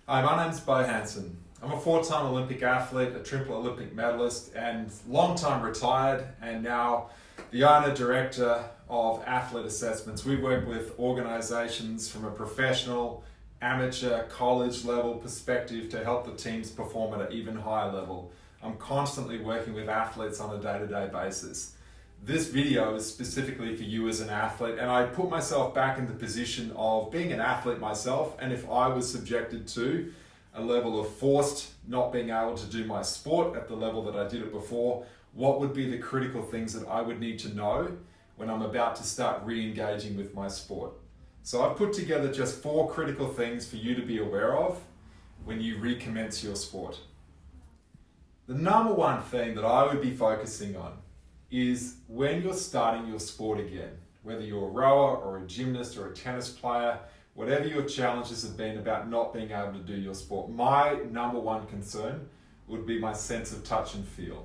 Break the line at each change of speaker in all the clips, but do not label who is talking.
Hi, my name's Bo Hansen. I'm a four-time Olympic athlete, a triple Olympic medalist, and long-time retired, and now the owner-director of Athlete Assessments. We work with organisations from a professional, amateur, college level perspective to help the teams perform at an even higher level. I'm constantly working with athletes on a day-to-day basis. This video is specifically for you as an athlete, and I put myself back in the position of being an athlete myself, and if I was subjected to a level of forced not being able to do my sport at the level that I did it before, what would be the critical things that I would need to know when I'm about to start re-engaging with my sport. So I've put together just 4 critical things for you to be aware of when you recommence your sport. The number one thing that I would be focusing on is when you're starting your sport again, whether you're a rower or a gymnast or a tennis player, whatever your challenges have been about not being able to do your sport, my number one concern would be my sense of touch and feel.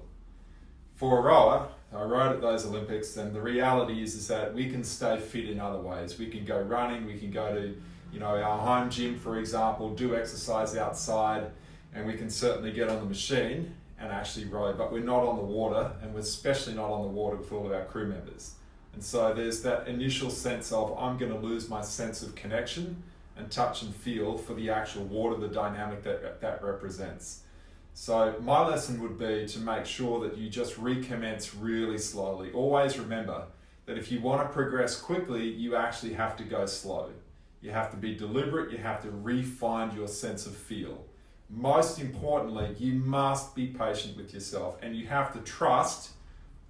For a rower, I rowed at those Olympics, and the reality is that we can stay fit in other ways. We can go running, we can go to our home gym, for example, do exercise outside, and we can certainly get on the machine and actually row, but we're not on the water, and we're especially not on the water with all of our crew members. And so there's that initial sense of, I'm going to lose my sense of connection and touch and feel for the actual water, the dynamic that represents. So my lesson would be to make sure that you just recommence really slowly. Always remember that if you want to progress quickly, you actually have to go slow. You have to be deliberate, you have to re-find your sense of feel. Most importantly, you must be patient with yourself, and you have to trust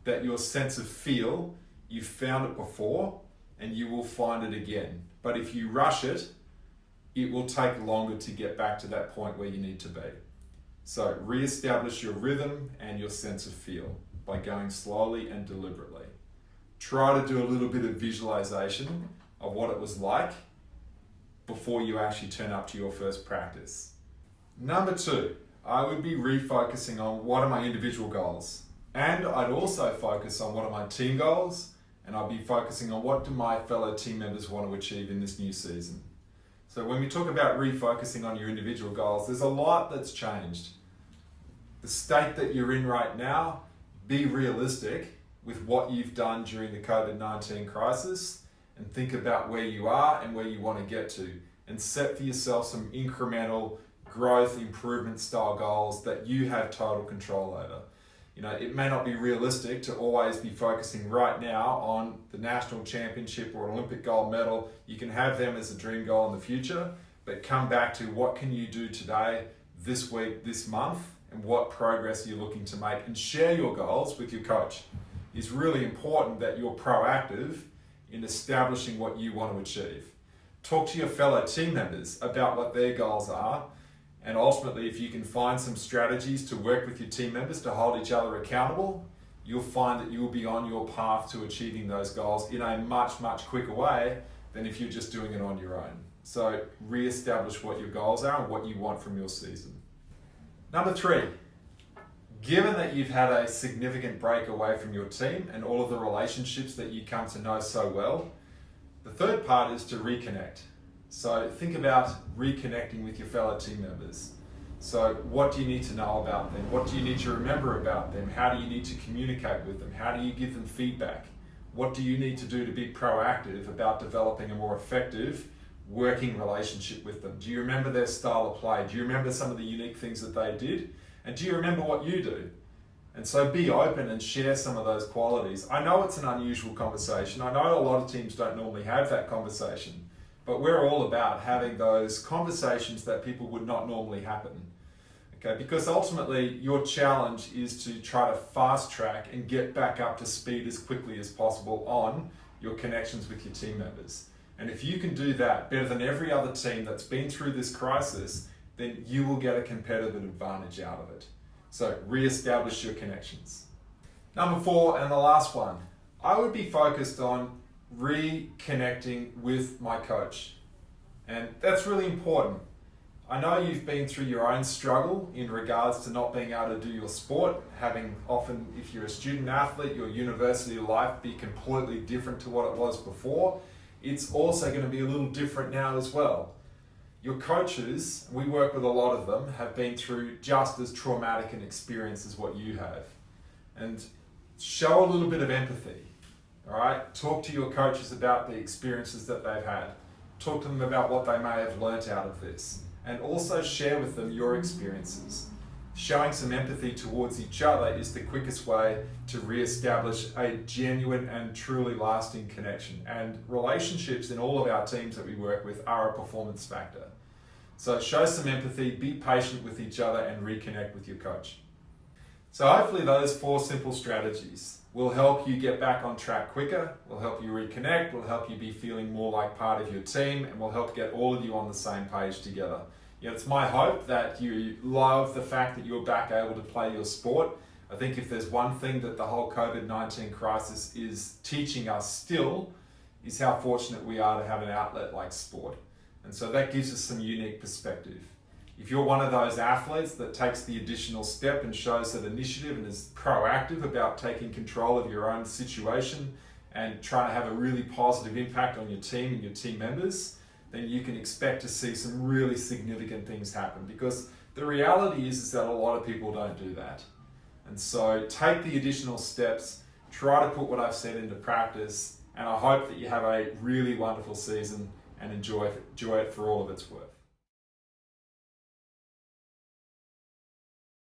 that your sense of feel, you've found it before and you will find it again. But if you rush it, it will take longer to get back to that point where you need to be. So re-establish your rhythm and your sense of feel by going slowly and deliberately. Try to do a little bit of visualization of what it was like before you actually turn up to your first practice. Number 2, I would be refocusing on what are my individual goals. And I'd also focus on what are my team goals, and I'd be focusing on what do my fellow team members want to achieve in this new season. So when we talk about refocusing on your individual goals, there's a lot that's changed. The state that you're in right now, be realistic with what you've done during the COVID-19 crisis, and think about where you are and where you want to get to, and set for yourself some incremental growth, improvement style goals that you have total control over. It may not be realistic to always be focusing right now on the national championship or an Olympic gold medal. You can have them as a dream goal in the future, but come back to what can you do today, this week, this month, and what progress you're looking to make, and share your goals with your coach. It's really important that you're proactive in establishing what you want to achieve. Talk to your fellow team members about what their goals are, and ultimately, if you can find some strategies to work with your team members to hold each other accountable, you'll find that you'll be on your path to achieving those goals in a much, much quicker way than if you're just doing it on your own. So re-establish what your goals are and what you want from your season. Number 3, given that you've had a significant break away from your team and all of the relationships that you come to know so well, the third part is to reconnect. So think about reconnecting with your fellow team members. So what do you need to know about them? What do you need to remember about them? How do you need to communicate with them? How do you give them feedback? What do you need to do to be proactive about developing a more effective working relationship with them? Do you remember their style of play? Do you remember some of the unique things that they did? And do you remember what you do? And so be open and share some of those qualities. I know it's an unusual conversation. I know a lot of teams don't normally have that conversation. But we're all about having those conversations that people would not normally happen. Okay, because ultimately your challenge is to try to fast track and get back up to speed as quickly as possible on your connections with your team members. And if you can do that better than every other team that's been through this crisis, then you will get a competitive advantage out of it. So re-establish your connections. Number 4, and the last one, I would be focused on reconnecting with my coach. And that's really important. I know you've been through your own struggle in regards to not being able to do your sport, having often, if you're a student athlete, your university life be completely different to what it was before. It's also going to be a little different now as well. your coaches, we work with a lot of them, have been through just as traumatic an experience as what you have. And show a little bit of empathy, all right? Talk to your coaches about the experiences that they've had. Talk to them about what they may have learnt out of this. And also share with them your experiences. Showing some empathy towards each other is the quickest way to re-establish a genuine and truly lasting connection. And relationships in all of our teams that we work with are a performance factor. So show some empathy, be patient with each other, and reconnect with your coach. So hopefully those 4 simple strategies will help you get back on track quicker, will help you reconnect, will help you be feeling more like part of your team, and will help get all of you on the same page together. It's my hope that you love the fact that you're back able to play your sport. I think if there's one thing that the whole COVID-19 crisis is teaching us still, is how fortunate we are to have an outlet like sport. And so that gives us some unique perspective. If you're one of those athletes that takes the additional step and shows that initiative and is proactive about taking control of your own situation and trying to have a really positive impact on your team and your team members, then you can expect to see some really significant things happen, because the reality is that a lot of people don't do that. And so take the additional steps, try to put what I've said into practice, and I hope that you have a really wonderful season and enjoy it for all of its worth.